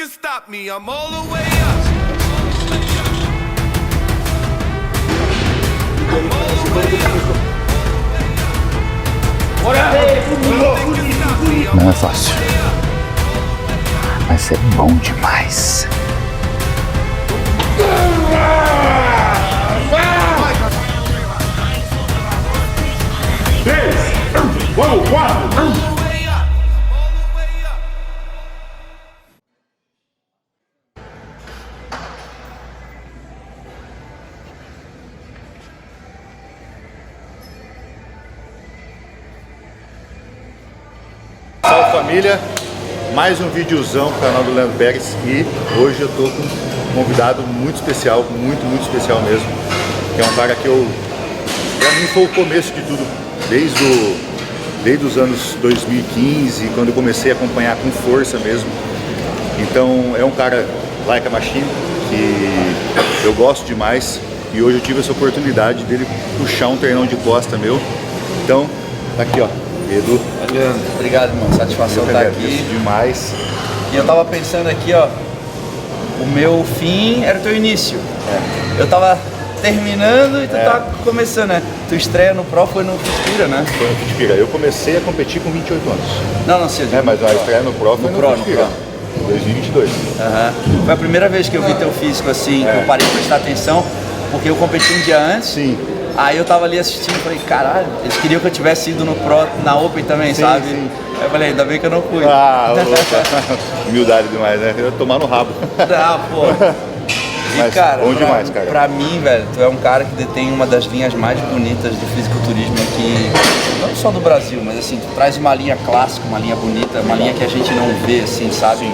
can stop me. I'm all the way up. I'm all the way up. Não é fácil, mas é bom demais. Salve família, mais um videozão pro canal do Leandro Pérez e hoje eu tô com um convidado muito especial, muito especial mesmo, que é um cara que pra mim foi o começo de tudo, desde os anos 2015, quando eu comecei a acompanhar com força mesmo. Então é um cara like a machine, que eu gosto demais e hoje eu tive essa oportunidade dele puxar um treinão de costa meu. Então, tá aqui ó, Edu. Leandro, obrigado, irmão. Satisfação estar aqui. Demais. E eu tava pensando aqui, ó, o meu fim era o teu início. Eu tava terminando e tu tá começando, né? Tu estreia no Pro foi no Fitpira, né? Foi no Fitpira. Eu comecei a competir com 28 anos. Não, sei. Mas a estreia no Pro foi no Fitpira. 2022. Foi a primeira vez que eu vi teu físico assim, que eu parei pra prestar atenção, porque eu competi um dia antes. Sim. Aí eu tava ali assistindo e falei, caralho, eles queriam que eu tivesse ido no Pro, na Open também, sim, sabe? Sim. Aí eu falei, ainda bem que eu não fui. Humildade demais, né? Eu ia tomar no rabo. Pô. E mas, cara, bom demais, cara. Pra mim, velho, tu é um cara que detém uma das linhas mais bonitas do fisiculturismo aqui, não só do Brasil, mas assim, tu traz uma linha clássica, uma linha bonita, uma linha que a gente não vê, assim, sabe? Sim.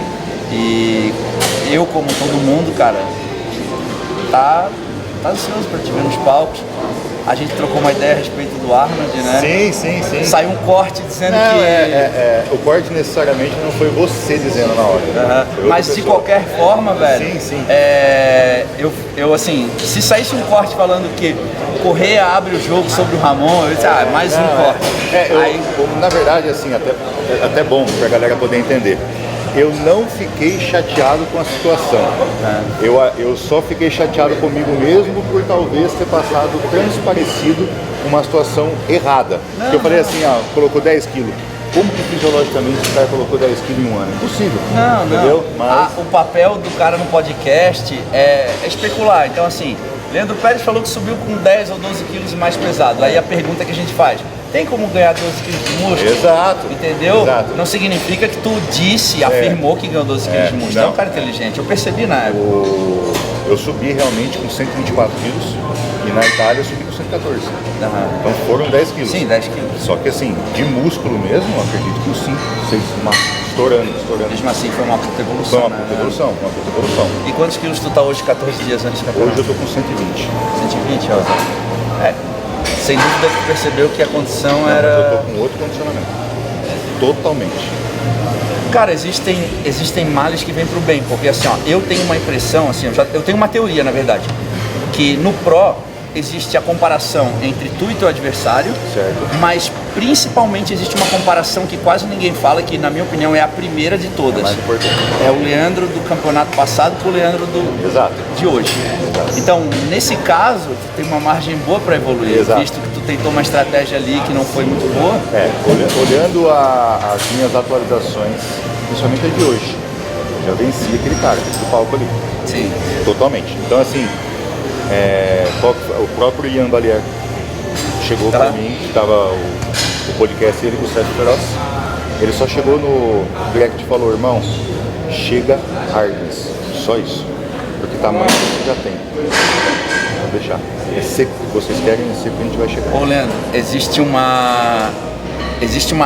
E eu, como todo mundo, cara, tá ansioso pra te ver nos palcos. A gente trocou uma ideia a respeito do Arnold, né? Sim. Saiu um corte dizendo que... O corte necessariamente não foi você dizendo na hora. Mas de qualquer forma, velho, sim. Eu assim, se saísse um corte falando que Correia abre o jogo sobre o Ramon, eu disse, mais um corte. Na verdade, assim, até bom pra galera poder entender. Eu não fiquei chateado com a situação. Eu só fiquei chateado comigo mesmo por talvez ter passado transparecido uma situação errada. Porque eu falei assim, colocou 10 quilos. Como que fisiologicamente o cara colocou 10 quilos em um ano? Impossível. Entendeu? Mas... O papel do cara no podcast é especular. Então assim, Leandro Pérez falou que subiu com 10 ou 12 quilos mais pesado. Aí a pergunta que a gente faz, tem como ganhar 12 quilos de músculo? Exato. Entendeu? Exato. Não significa que tu afirmou que ganhou 12 quilos de músculo. É um cara inteligente, eu percebi na época. Eu subi realmente com 124 quilos e na Itália eu subi com 114. Então foram 10 quilos. Sim, 10 quilos. Só que assim, de músculo mesmo, eu acredito que uns 5, 6, estourando. Mesmo assim foi uma puta evolução. Foi uma puta evolução. E quantos quilos tu tá hoje, 14 dias antes do campeonato? Hoje eu tô com 120. 120, ó. Sem dúvida que tu percebeu que a condição era... Eu tô com outro condicionamento. Totalmente. Cara, existem males que vêm pro bem, porque assim, ó, eu tenho uma impressão, assim, eu tenho uma teoria, na verdade, que no Pro existe a comparação entre tu e teu adversário, certo. Mas principalmente existe uma comparação que quase ninguém fala, que na minha opinião é a primeira de todas. É mais importante. É o Leandro do campeonato passado com o Leandro de hoje. Exato. Então, nesse caso, tu tem uma margem boa para evoluir, visto que tu tentou uma estratégia ali que não foi muito boa. Olhando as minhas atualizações, principalmente a de hoje, eu já venci aquele cara do palco ali. Sim. Totalmente. Então, assim, o próprio Ian Balier chegou pra mim, que tava o podcast dele com o Sérgio Feroz. Ele só chegou no direct e falou, irmão, chega hardness, só isso. Porque tamanho você já tem. Vou deixar. É seco, vocês querem, é seco, a gente vai chegar. Ô Leandro, existe uma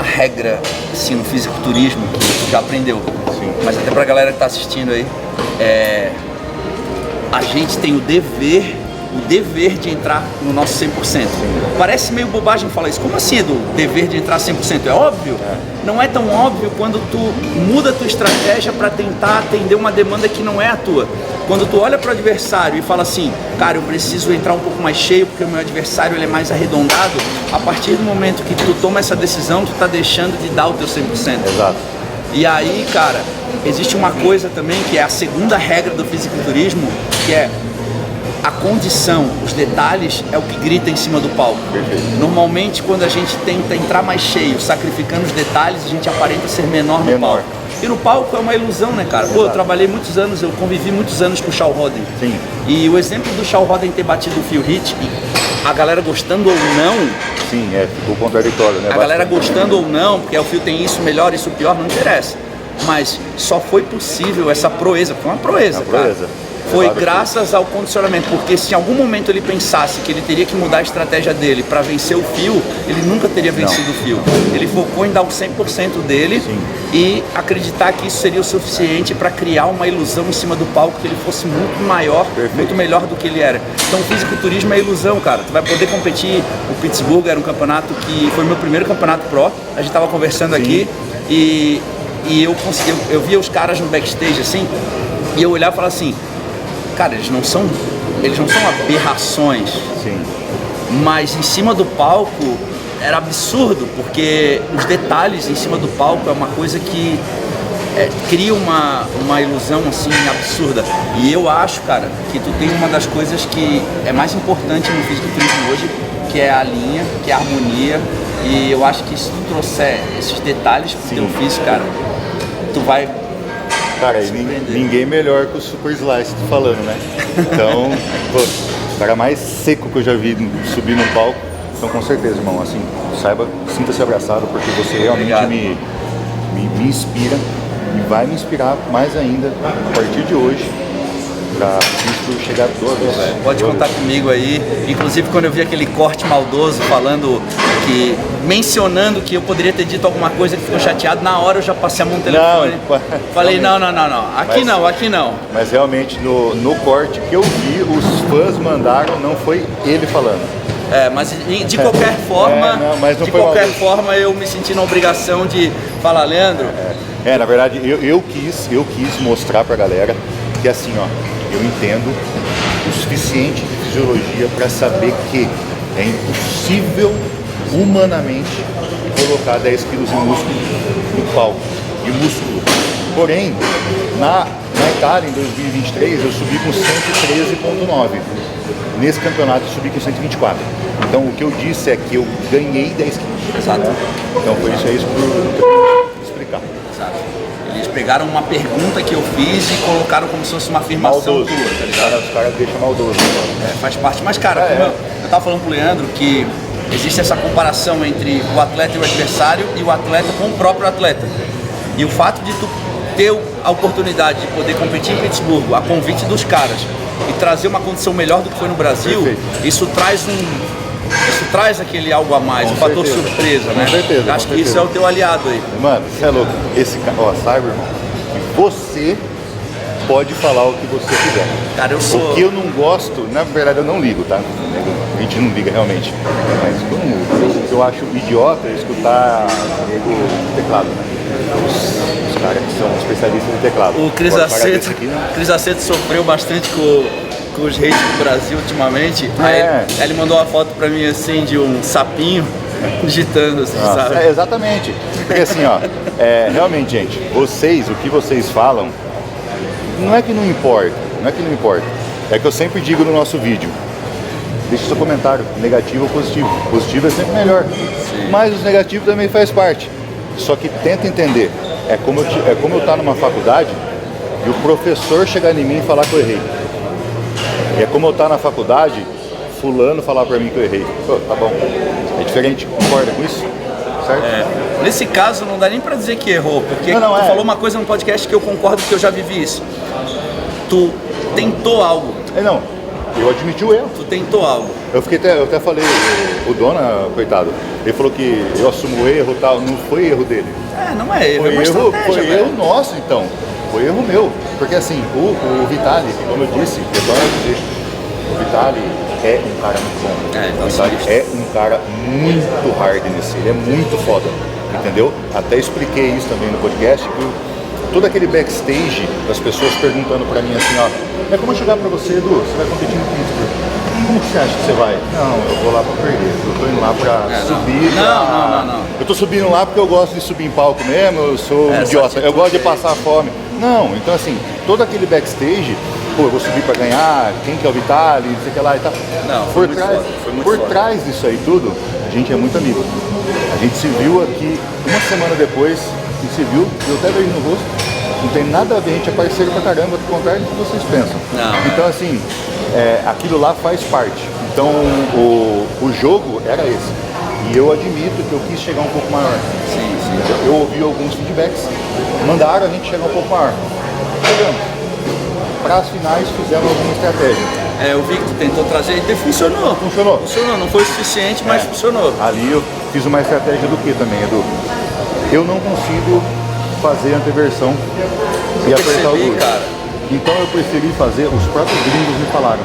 regra assim, no fisiculturismo que tu já aprendeu. Sim. Mas até pra galera que tá assistindo aí, a gente tem o dever de entrar no nosso 100%. Parece meio bobagem falar isso. Como assim, Edu? Dever de entrar 100%? É óbvio? Não é tão óbvio quando tu muda a tua estratégia para tentar atender uma demanda que não é a tua. Quando tu olha para o adversário e fala assim, cara, eu preciso entrar um pouco mais cheio porque o meu adversário ele é mais arredondado, a partir do momento que tu toma essa decisão, tu tá deixando de dar o teu 100%. Exato. E aí, cara, existe uma coisa também que é a segunda regra do fisiculturismo, que é a condição, os detalhes é o que grita em cima do palco. Perfeito. Normalmente, quando a gente tenta entrar mais cheio, sacrificando os detalhes, a gente aparenta ser menor no palco. E no palco é uma ilusão, né, cara? Pô, eu trabalhei muitos anos, eu convivi muitos anos com o Shaw Roden. Sim. E o exemplo do Shaw Roden ter batido o Phil Heath, a galera gostando ou não, Sim, ficou contraditório, né? a galera gostando ou não, porque o Phil tem isso melhor, isso pior, não interessa. Mas só foi possível essa proeza, foi uma proeza, cara. Foi graças ao condicionamento, porque se em algum momento ele pensasse que ele teria que mudar a estratégia dele para vencer o Phil, ele nunca teria vencido o Phil. Ele focou em dar o 100% dele. Sim. E acreditar que isso seria o suficiente para criar uma ilusão em cima do palco, que ele fosse muito maior, muito melhor do que ele era. Então o fisiculturismo é ilusão, cara. Tu vai poder competir. O Pittsburgh era um campeonato que foi meu primeiro campeonato pro. A gente tava conversando aqui e eu via os caras no backstage assim, e eu olhava e falava assim, cara, eles não são aberrações. Sim. Mas em cima do palco era absurdo, porque os detalhes em cima do palco é uma coisa que cria uma ilusão assim absurda. E eu acho, cara, que tu tem uma das coisas que é mais importante no fisiculturismo hoje, que é a linha, que é a harmonia. E eu acho que se tu trouxer esses detalhes pro teu físico, cara, tu vai... Cara, ninguém melhor que o Super Slice falando, né? Então, pô, o cara mais seco que eu já vi subir no palco. Então, com certeza, irmão, assim, saiba, sinta-se abraçado, porque você realmente me inspira e vai me inspirar mais ainda a partir de hoje pra isso chegar toda vez. Pode contar comigo aí. Inclusive, quando eu vi aquele corte maldoso falando mencionando que eu poderia ter dito alguma coisa que ficou chateado, na hora eu já passei a mão no telefone. Falei, não. Aqui não. Mas realmente, no corte que eu vi, os fãs mandaram, não foi ele falando. Mas de qualquer forma, eu me senti na obrigação de falar, Leandro. Na verdade, eu quis mostrar pra galera que assim, ó, eu entendo o suficiente de fisiologia para saber que é impossível humanamente colocar 10 quilos de músculo no palco, de músculo. Porém, na Itália, em 2023, eu subi com 113,9. Nesse campeonato eu subi com 124. Então o que eu disse é que eu ganhei 10 quilos. Exato. Né? Então foi isso aí que eu explicar. Exato. Eles pegaram uma pergunta que eu fiz e colocaram como se fosse uma afirmação tua, tá ligado? Os caras deixam maldoso. Faz parte. Mas, cara, eu tava falando pro Leandro que existe essa comparação entre o atleta e o adversário e o atleta com o próprio atleta. E o fato de tu ter a oportunidade de poder competir em Pittsburgh, a convite dos caras, e trazer uma condição melhor do que foi no Brasil, isso traz aquele algo a mais, um fator surpresa, né? Com certeza. Acho que isso é o teu aliado aí. Mano, você é louco. Esse cara, ó, saiba, irmão, que você pode falar o que você quiser. Cara, eu sou... O que eu não gosto, na verdade eu não ligo, tá? A gente não liga realmente. Mas o que eu acho idiota é escutar o teclado, né? Os caras que são especialistas em teclado. O Cris Aceto sofreu bastante com os hates do Brasil ultimamente. Aí ele mandou uma foto pra mim assim de um sapinho digitando, assim, sabe? Exatamente. Porque assim, ó, realmente, gente, o que vocês falam, não é que não importa, É que eu sempre digo no nosso vídeo, deixe seu comentário, negativo ou positivo. Positivo é sempre melhor. Sim. Mas os negativos também faz parte. Só que tenta entender. É como eu estar numa faculdade e o professor chegar em mim e falar que eu errei. É como eu estar na faculdade, fulano falar pra mim que eu errei. Pô, tá bom. É diferente, concorda com isso? Certo? Nesse caso não dá nem pra dizer que errou, porque tu falou uma coisa no podcast que eu concordo, que eu já vivi isso. Tu tentou algo. Eu admiti o erro. Tu tentou algo. Eu até falei, o Dona, coitado, ele falou que eu assumo o erro e tal, não foi erro dele. Não é erro, foi erro nosso então, foi erro meu. Porque assim, o Vitali, como eu disse, o Vitali é um cara muito bom. O Vitali é um cara muito hard nesse, ele é muito foda, entendeu? Até expliquei isso também no podcast, todo aquele backstage das pessoas perguntando pra mim assim, ó, como chegar pra você, Edu, você vai competir no Pittsburgh? como que você acha que você vai? Não, eu vou lá pra perder. Eu tô indo lá pra subir. Não. Eu tô subindo lá porque eu gosto de subir em palco mesmo, eu sou um idiota. Eu gosto de passar fome. Não, então assim, todo aquele backstage, pô, eu vou subir pra ganhar, quem que é o Vitali, não sei o que lá e tal. Não, Por trás disso aí tudo, a gente é muito amigo. A gente se viu aqui uma semana depois, a gente se viu, eu até vejo no rosto, não tem nada a ver, a gente é parceiro pra caramba, ao contrário do que vocês pensam. Não. Então assim, aquilo lá faz parte. Então o jogo era esse. E eu admito que eu quis chegar um pouco maior. Sim. Eu ouvi alguns feedbacks, mandaram a gente chegar um pouco maior. Chegamos. Para as finais fizemos alguma estratégia. Eu vi que tu tentou trazer e funcionou. Funcionou. Não foi o suficiente, mas funcionou. Ali eu fiz uma estratégia do que também, Edu? Eu não consigo fazer anteversão e apertar o glúteo. Cara. Então eu preferi fazer, os próprios gringos me falaram,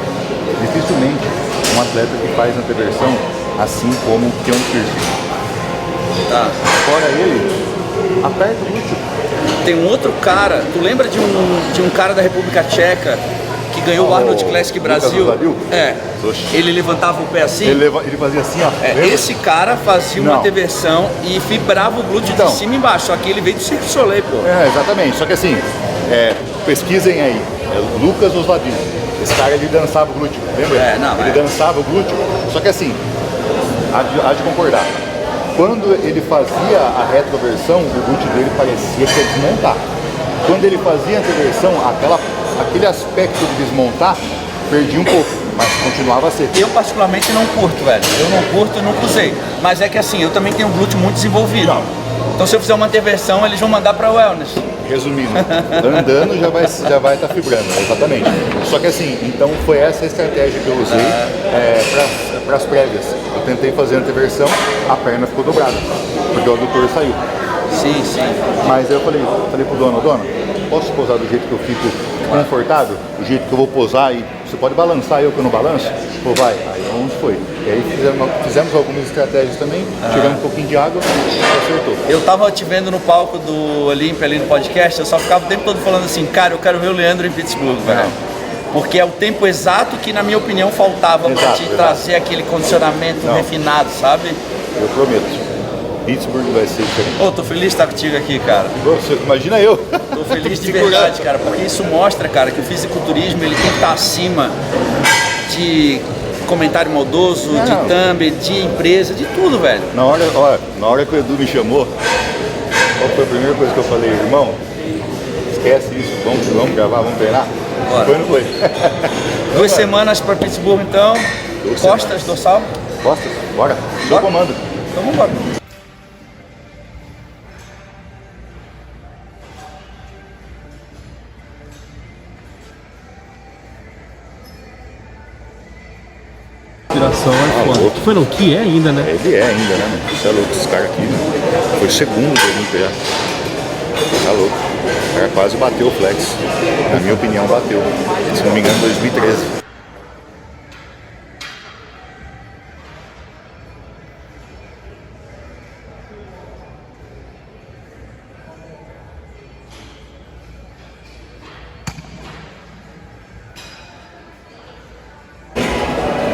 dificilmente um atleta que faz anteversão assim como que é um piercing. Tá. Fora ele, aperta o glúteo. Tem um outro cara, tu lembra de um cara da República Tcheca que ganhou o Arnold Classic Brasil? Oxe. Ele levantava o pé assim? Ele fazia assim, ó. Lembra? Esse cara fazia uma Não. anteversão e fibrava o glúteo Então. de cima e embaixo, só que ele veio do Cirque du Soleil, pô. Exatamente. Só que assim, pesquisem aí. Lucas Osladinho. Esse cara, ele dançava o glúteo, lembra? Ele dançava o glúteo. Só que assim, há de concordar. Quando ele fazia a retroversão, o glúteo dele parecia que ia desmontar. Quando ele fazia a anteversão, aquele aspecto de desmontar, perdia um pouco, mas continuava a ser. Eu particularmente não curto, velho. Eu não curto e nunca usei. Mas é que assim, eu também tenho um glúteo muito desenvolvido. Não. Então se eu fizer uma anteversão, eles vão mandar pra wellness. Resumindo, andando já vai estar fibrando, exatamente. Só que assim, então foi essa a estratégia que eu usei para as prévias. Eu tentei fazer a anteversão, a perna ficou dobrada, porque o adutor saiu. Sim. Mas eu falei pro dono, posso posar do jeito que eu fico confortável? Do jeito que eu vou posar e você pode balançar eu que eu não balanço? Pô, vai. Aí onde foi? E aí fizemos algumas estratégias também, tiramos um pouquinho de água e acertou. Eu tava te vendo no palco do Olímpia ali no podcast, eu só ficava o tempo todo falando assim, cara, eu quero ver o Leandro em Pittsburgh, velho. Porque é o tempo exato que, na minha opinião, faltava pra te trazer aquele condicionamento refinado, sabe? Eu prometo. Pittsburgh vai ser diferente. Tô feliz de estar contigo aqui, cara. Você, imagina eu. Tô feliz de verdade, cara, porque isso mostra, cara, que o fisiculturismo ele tem que estar acima de comentário maldoso, de thumb, de empresa, de tudo, velho. Na hora que o Edu me chamou, qual foi a primeira coisa que eu falei? Irmão, esquece isso, vamos gravar, vamos treinar? Bora. Foi ou não foi? 2 semanas pra Pittsburgh, então. Costas, dorsal? Costas, bora. Dou comando. Então vamos embora. Inspiração é foda. Tu foi no que é ainda, né? Ele é ainda, né, mano? Você é louco, esse cara aqui, né? Foi segundo do Olímpia já. Tá louco. O cara quase bateu o flex. Na minha opinião, bateu. Se não me engano, 2013.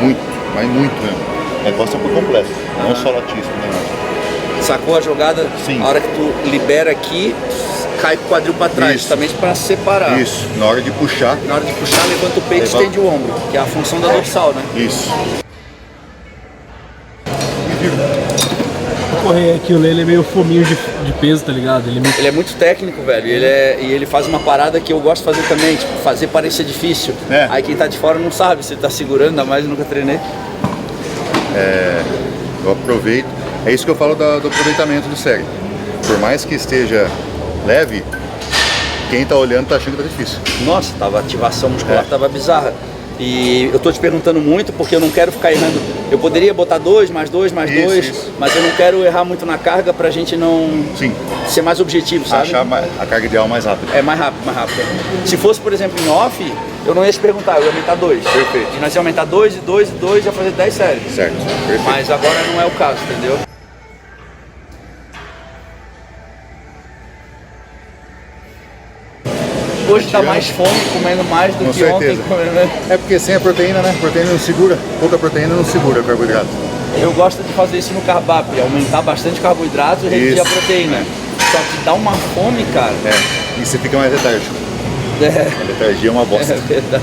Muito, mas muito mesmo. É costa por completo, não só latismo, né? Sacou a jogada? Sim. A hora que tu libera aqui, cai o quadril pra trás, justamente pra separar. Isso, na hora de puxar. Na hora de puxar, levanta o peito e estende o ombro, que é a função da dorsal, né? Isso. Correr aquilo, ele é meio fominho de peso, tá ligado? Ele é muito técnico, velho, e ele faz uma parada que eu gosto de fazer também, tipo, fazer parecer difícil. Aí quem tá de fora não sabe se tá segurando, ainda mais eu nunca treinei. Eu aproveito. É isso que eu falo do aproveitamento do sério. Por mais que esteja leve, quem tá olhando tá achando que tá difícil. Nossa, a ativação muscular tava bizarra. E eu tô te perguntando muito porque eu não quero ficar errando. Eu poderia botar 2, mais 2, mais 2, mas eu não quero errar muito na carga pra gente não ser mais objetivo, sabe? Achar a carga ideal mais rápido. É mais rápido, mais rápido. Se fosse, por exemplo, em off, eu não ia te perguntar, eu ia aumentar 2. Perfeito. E nós ia aumentar 2 e 2 e 2 e ia fazer 10 séries. Certo, perfeito. Mas agora não é o caso, entendeu? dá mais fome comendo mais do Com que ontem certeza. comendo. É porque sem a proteína, né? Proteína não segura, pouca proteína não segura o carboidrato. Eu gosto de fazer isso no carb-up, aumentar bastante carboidrato e reduzir a Isso. proteína. Só que dá uma fome, cara. É, e você fica mais letárgico. A letargia é uma bosta. É verdade.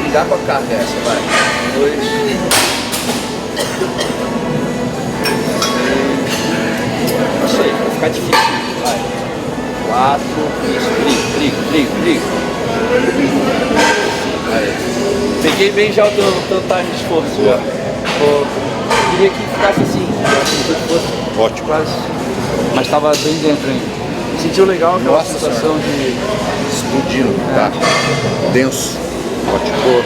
Brigar com a carga essa, vai. 2. Isso aí, vai ficar difícil. Vai. 4. Isso, briga. Aí. Peguei bem já o teu time de esforço. Já. Queria que ficasse assim. Eu acho que fosse Ótimo. quase. Mas estava bem dentro ainda. Sentiu legal aquela Nossa sensação de. Explodindo, tá? Denso. Ótimo.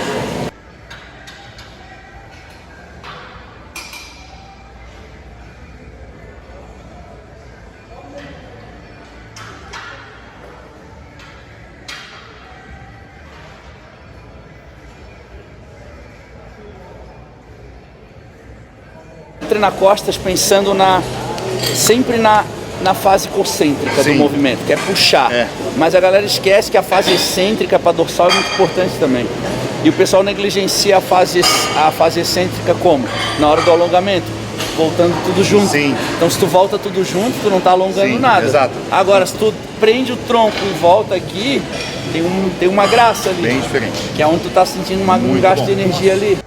Treinar costas pensando sempre na fase concêntrica do Sim. movimento, que é puxar. É. Mas a galera esquece que a fase excêntrica para dorsal é muito importante também. E o pessoal negligencia a fase excêntrica como? Na hora do alongamento, voltando tudo junto. Sim. Então se tu volta tudo junto, tu não tá alongando Sim, nada. exato. Agora, se tu prende o tronco e volta aqui, tem uma graça ali. Bem diferente. Que é onde tu tá sentindo um Muito gasto bom. de energia ali.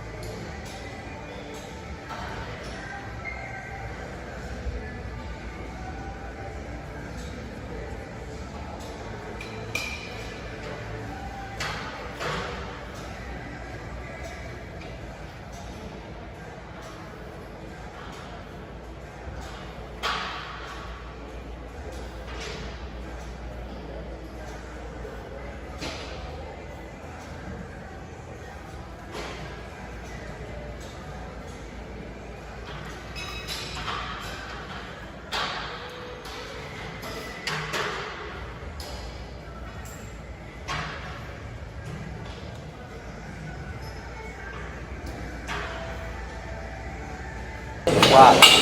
Quatro. 5.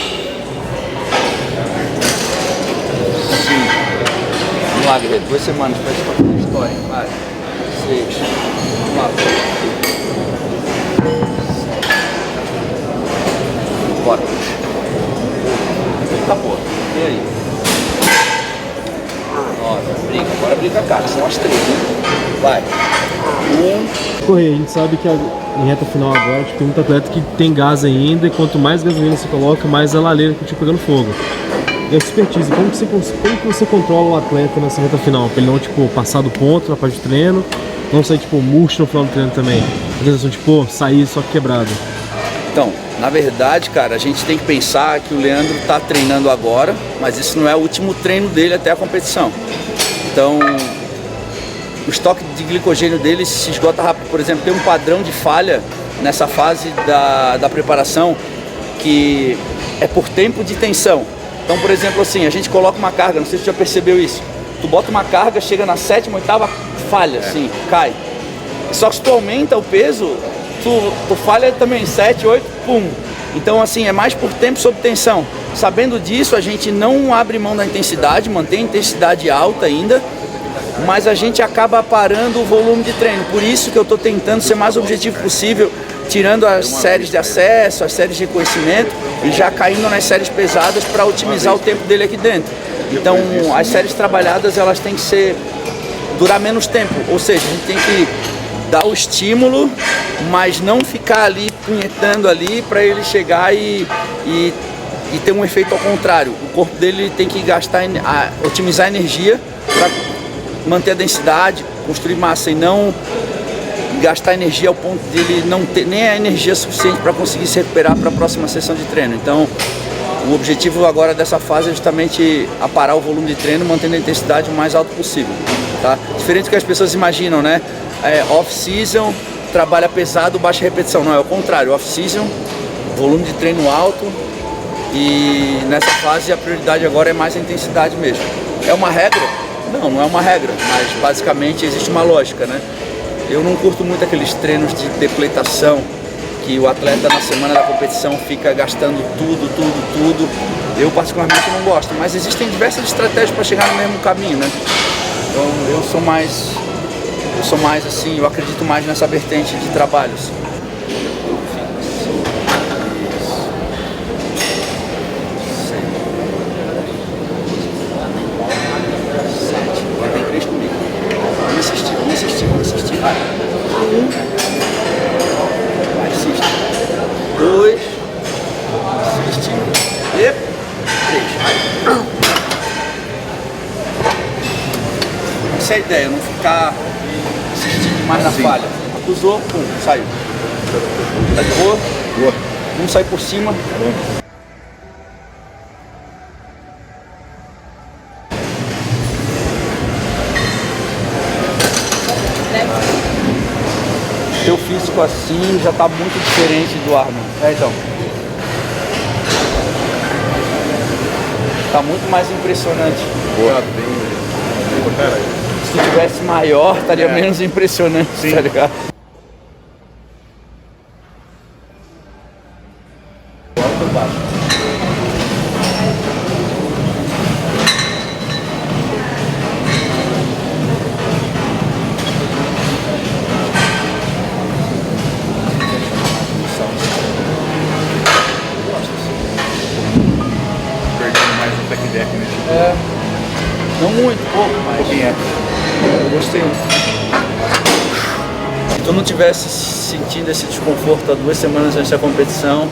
Vamos lá, guerreiro. 2 semanas para a história. Vai. 6. Vamos lá. Bora. Acabou. E aí? 9. Briga. Agora briga a cara. São as 3, né? Vai. 1. Correr, a gente sabe que em reta final agora, tipo, tem muito atleta que tem gás ainda, e quanto mais gasolina você coloca, mais a lareira continua pegando fogo. E a expertise, como que você controla o atleta nessa reta final? Pra ele não, tipo, passar do ponto na parte de treino, não sair, tipo, murcho no final do treino também. A sensação, tipo, sair só quebrado. Então, na verdade, cara, a gente tem que pensar que o Leandro tá treinando agora, mas esse não é o último treino dele até a competição. Então, o estoque de glicogênio dele se esgota rápido. Por exemplo, tem um padrão de falha nessa fase da preparação que é por tempo de tensão. Então, por exemplo, assim, a gente coloca uma carga, não sei se você já percebeu isso. Tu bota uma carga, chega na 7ª, 8ª, falha, assim, cai. Só que se tu aumenta o peso, tu falha também, 7, 8, pum. Então, assim, é mais por tempo sob tensão. Sabendo disso, a gente não abre mão da intensidade, mantém a intensidade alta ainda, mas a gente acaba parando o volume de treino. Por isso que eu estou tentando ser mais objetivo possível, tirando as séries de acesso, as séries de reconhecimento e já caindo nas séries pesadas para otimizar o tempo dele aqui dentro. Então, as séries trabalhadas, elas têm que durar menos tempo, ou seja, a gente tem que dar o estímulo, mas não ficar ali punhetando ali para ele chegar e ter um efeito ao contrário. O corpo dele tem que otimizar a energia para manter a densidade, construir massa e não gastar energia ao ponto dele não ter nem a energia suficiente para conseguir se recuperar para a próxima sessão de treino. Então, o objetivo agora dessa fase é justamente aparar o volume de treino, mantendo a intensidade o mais alto possível, tá? Diferente do que as pessoas imaginam, né? Off-season, trabalha pesado, baixa repetição. Não, é o contrário. Off-season, volume de treino alto, e nessa fase a prioridade agora é mais a intensidade mesmo. É uma regra? Não, não é uma regra, mas basicamente existe uma lógica, né? Eu não curto muito aqueles treinos de depletação, que o atleta na semana da competição fica gastando tudo. Eu particularmente não gosto, mas existem diversas estratégias para chegar no mesmo caminho, né? Então eu sou mais assim, eu acredito mais nessa vertente de trabalhos. Vamos assistir. Vai. 2, assiste, e 3. Essa é a ideia, não ficar assistindo mais na falha. Acusou, pum, saiu. Tá de boa? Boa. Vamos sair por cima. Teu físico assim já tá muito diferente do Arnold. Então. Tá muito mais impressionante. Boa. Se tu tivesse maior, estaria menos impressionante, Sim. tá ligado? Perdendo mais no tech deck, né? Não muito, pouco, mas eu gostei. Se tu não tivesse sentindo esse desconforto há 2 semanas antes da competição,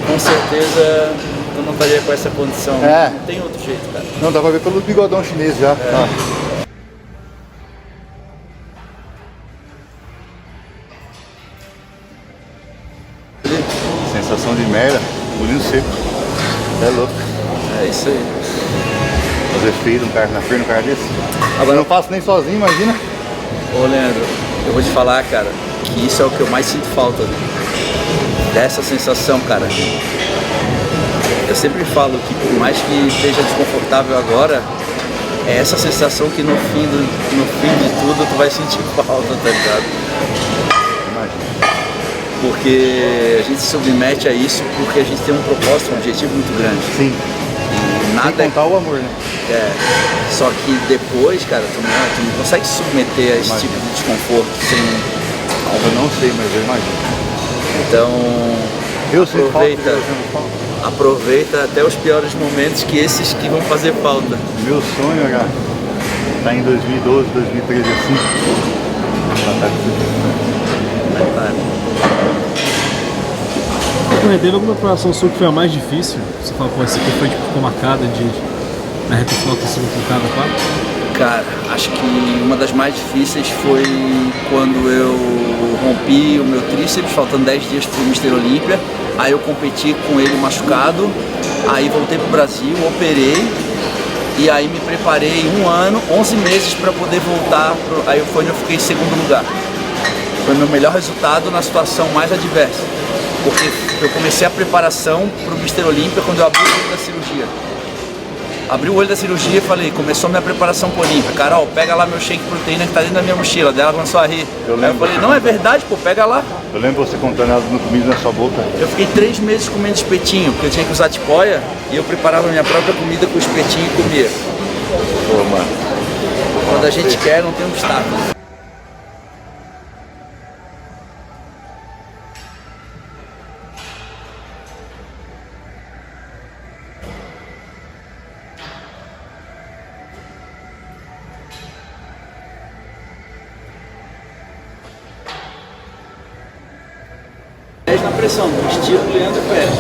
com certeza tu não estaria com essa condição. É. Não tem outro jeito, cara. Não, dá pra ver pelo bigodão chinês já. Ah. Sensação de merda, bolinho seco. É louco. É isso aí. Fazer feio na frente de um cara desse. Agora- Eu não faço nem sozinho, imagina. Ô Leandro, eu vou te falar, cara, que isso é o que eu mais sinto falta, né? Dessa sensação, cara. Eu sempre falo que por mais que esteja desconfortável agora, é essa sensação que no fim de tudo tu vai sentir falta, tá ligado? Imagina. Porque a gente se submete a isso porque a gente tem um propósito, um objetivo muito grande. Sim. E Sem nada contar o amor, né? só que depois, cara, tu não consegue se submeter a esse tipo de desconforto sem. Eu não sei, mas eu imagino. Então, Eu sei falta, aproveita, eu sinto falta. aproveita até os piores momentos, que esses que vão fazer falta. Meu sonho era estar em 2012, 2013 assim. Teve alguma preparação sua que foi a mais difícil? Você fala, pô, essa aqui foi tipo, ficou marcada na reta final ter sido complicada, claro? Cara, acho que uma das mais difíceis foi quando eu rompi o meu tríceps, faltando 10 dias pro Mr. Olímpia. Aí eu competi com ele machucado, aí voltei pro Brasil, operei, e aí me preparei 1 ano, 11 meses para poder voltar, aí foi onde eu fiquei em 2º lugar. Foi o meu melhor resultado na situação mais adversa, porque eu comecei a preparação pro Mr. Olímpia quando eu abri o olho da cirurgia. Abri o olho da cirurgia e falei, começou minha preparação pro Olímpia. Carol, pega lá meu shake proteína que tá dentro da minha mochila. Daí ela começou a rir. Aí eu falei, não, é verdade, pô, pega lá. Eu lembro você contando ela no comida na sua boca. Eu fiquei 3 meses comendo espetinho, porque eu tinha que usar tipóia, e eu preparava minha própria comida com espetinho e comia. Pô, mano. Quando a gente quer, não tem obstáculo. Na pressão, estilo Leandro Pérez.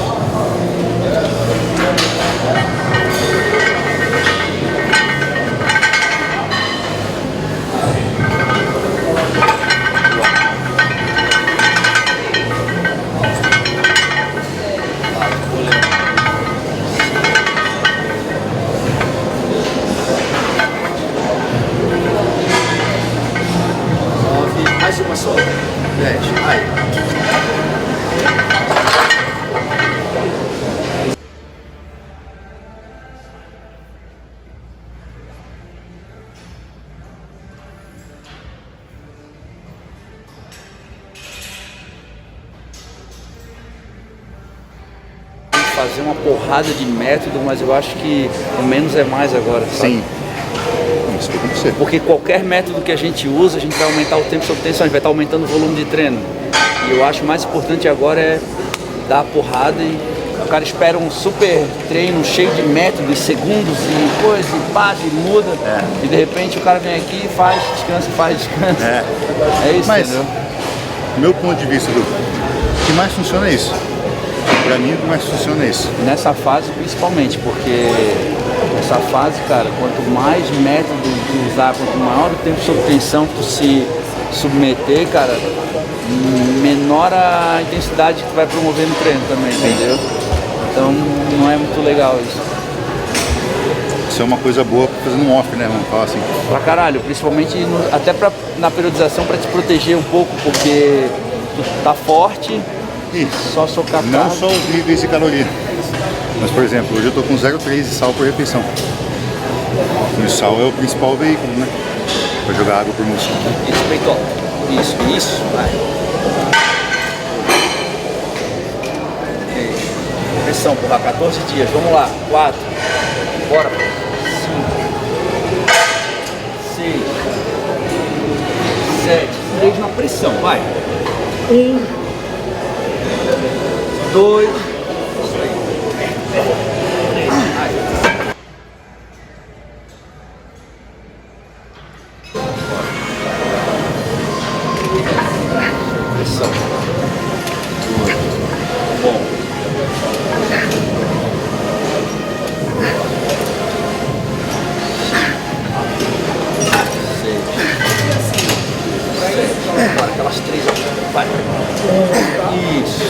fazer uma porrada de método, mas eu acho que o menos é mais agora, sabe? Sim. Não, isso foi com você. Porque qualquer método que a gente usa, a gente vai aumentar o tempo sob tensão, a gente vai estar aumentando o volume de treino. E eu acho mais importante agora é dar a porrada e o cara espera um super treino cheio de métodos, segundos e coisa, e bate, e muda. E de repente o cara vem aqui, faz, descansa. É isso, Mas, entendeu? do meu ponto de vista, o que mais funciona é isso. Pra mim, o que mais funciona é isso. Nessa fase principalmente, porque essa fase, cara, quanto mais método tu usar, quanto maior o tempo sob tensão que tu se submeter, cara, menor a intensidade que tu vai promover no treino também, entendeu? Então não é muito legal isso. Isso é uma coisa boa pra fazer um off, né? Vamos falar assim. Pra caralho, principalmente até na periodização pra te proteger um pouco, porque tu tá forte, E só socar não carne. só os níveis de caloria. Mas, por exemplo, hoje eu tô com 0,3 de sal por refeição. E o sal é o principal veículo, né? Pra jogar água por músculo. Isso, peitó. Isso, vai. Pressão, porra, 14 dias, vamos lá. 4, bora. 5, 6, 7, 3 na pressão, vai. 1, 2, 3. Pressão. Bom. 6. Bora, aquelas 3 aqui. Vai. Isso.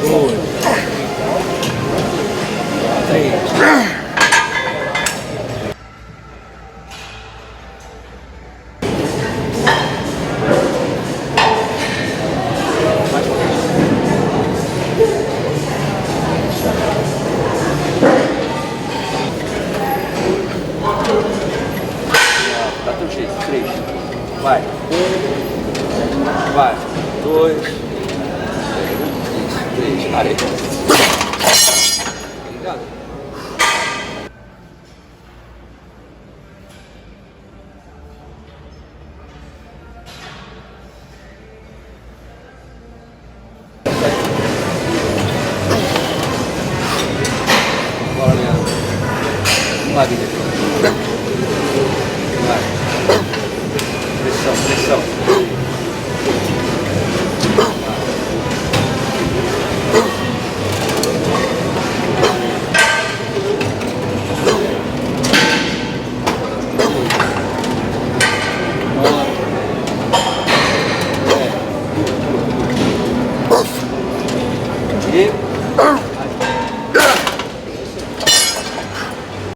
2. 3. Dá teu jeito. 3. Vai. 1. Vai. 2. 3. Areta. Ligado? Bora, Leandro. Vamos lá, Guilherme.